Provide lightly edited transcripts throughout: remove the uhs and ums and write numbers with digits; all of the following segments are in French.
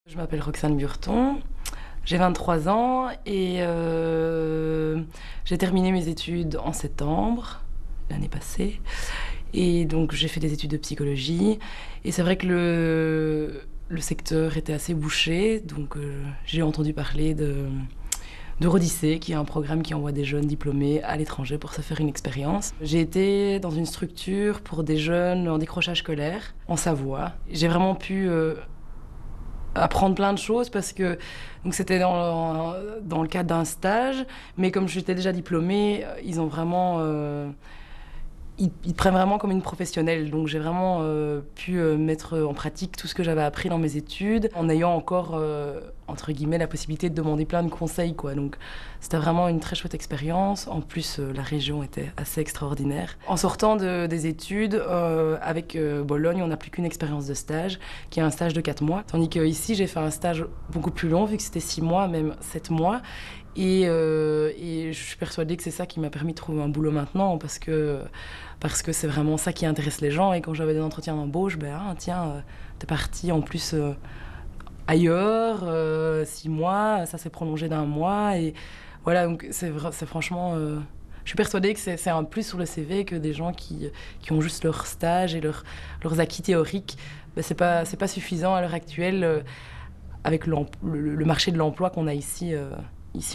Je m'appelle Roxane Burton, j'ai 23 ans et j'ai terminé mes études en septembre l'année passée. Et donc j'ai fait des études de psychologie. Et c'est vrai que le secteur était assez bouché, donc j'ai entendu parler de Rhodyssée, qui est un programme qui envoie des jeunes diplômés à l'étranger pour se faire une expérience. J'ai été dans une structure pour des jeunes en décrochage scolaire, en Savoie. J'ai vraiment pu apprendre plein de choses parce que donc c'était dans le cadre d'un stage, mais comme j'étais déjà diplômée, ils ont vraiment ils te prennent vraiment comme une professionnelle, donc j'ai vraiment pu mettre en pratique tout ce que j'avais appris dans mes études, en ayant encore, entre guillemets, la possibilité de demander plein de conseils, quoi. Donc c'était vraiment une très chouette expérience. En plus, la région était assez extraordinaire. En sortant des études, avec Bologne, on n'a plus qu'une expérience de stage, qui est un stage de 4 mois. Tandis qu'ici, j'ai fait un stage beaucoup plus long, vu que c'était 6 mois, même 7 mois. Et je suis persuadée que c'est ça qui m'a permis de trouver un boulot maintenant, parce que c'est vraiment ça qui intéresse les gens. Et quand j'avais des entretiens d'embauche, tiens, t'es parti en plus ailleurs, 6 mois, ça s'est prolongé d'1 mois. Et voilà, donc c'est franchement... je suis persuadée que c'est un plus sur le CV que des gens qui ont juste leur stage et leurs acquis théoriques. C'est pas suffisant à l'heure actuelle avec le marché de l'emploi qu'on a ici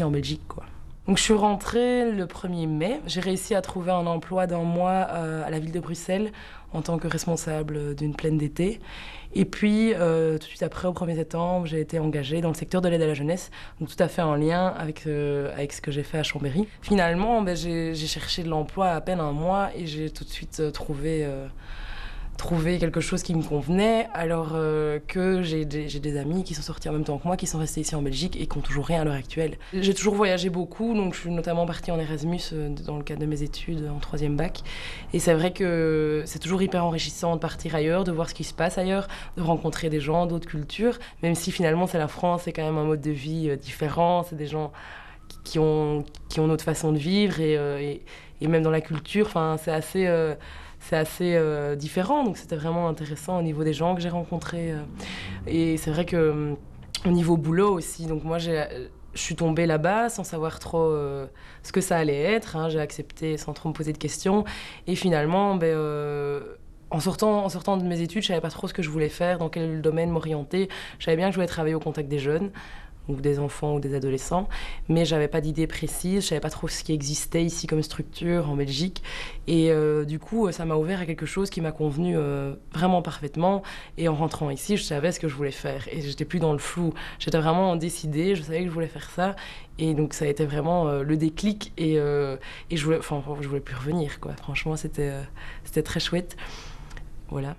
en Belgique, quoi. Donc je suis rentrée le 1er mai. J'ai réussi à trouver un emploi d'1 mois à la ville de Bruxelles en tant que responsable d'une plaine d'été. Et puis, tout de suite après, au 1er septembre, j'ai été engagée dans le secteur de l'aide à la jeunesse, donc tout à fait en lien avec ce que j'ai fait à Chambéry. Finalement, j'ai cherché de l'emploi à peine 1 mois et j'ai tout de suite trouvé quelque chose qui me convenait, alors que j'ai des amis qui sont sortis en même temps que moi, qui sont restés ici en Belgique et qui n'ont toujours rien à l'heure actuelle. J'ai toujours voyagé beaucoup, donc je suis notamment partie en Erasmus dans le cadre de mes études en 3e bac. Et c'est vrai que c'est toujours hyper enrichissant de partir ailleurs, de voir ce qui se passe ailleurs, de rencontrer des gens d'autres cultures, même si finalement c'est la France, c'est quand même un mode de vie différent, c'est des gens qui ont notre façon de vivre et même dans la culture, c'est assez différent, donc c'était vraiment intéressant au niveau des gens que j'ai rencontrés. Et c'est vrai que au niveau boulot aussi, donc moi je suis tombée là-bas sans savoir trop ce que ça allait être, hein. J'ai accepté sans trop me poser de questions. Et finalement, en sortant de mes études, je savais pas trop ce que je voulais faire, dans quel domaine m'orienter. Je savais bien que je voulais travailler au contact des jeunes, ou des enfants ou des adolescents, mais j'avais pas d'idée précise, je savais pas trop ce qui existait ici comme structure en Belgique. Et du coup, ça m'a ouvert à quelque chose qui m'a convenu vraiment parfaitement. Et en rentrant ici, je savais ce que je voulais faire. Et j'étais plus dans le flou. J'étais vraiment décidée, je savais que je voulais faire ça. Et donc ça a été vraiment le déclic. Et je voulais plus revenir, quoi. Franchement, c'était très chouette. Voilà.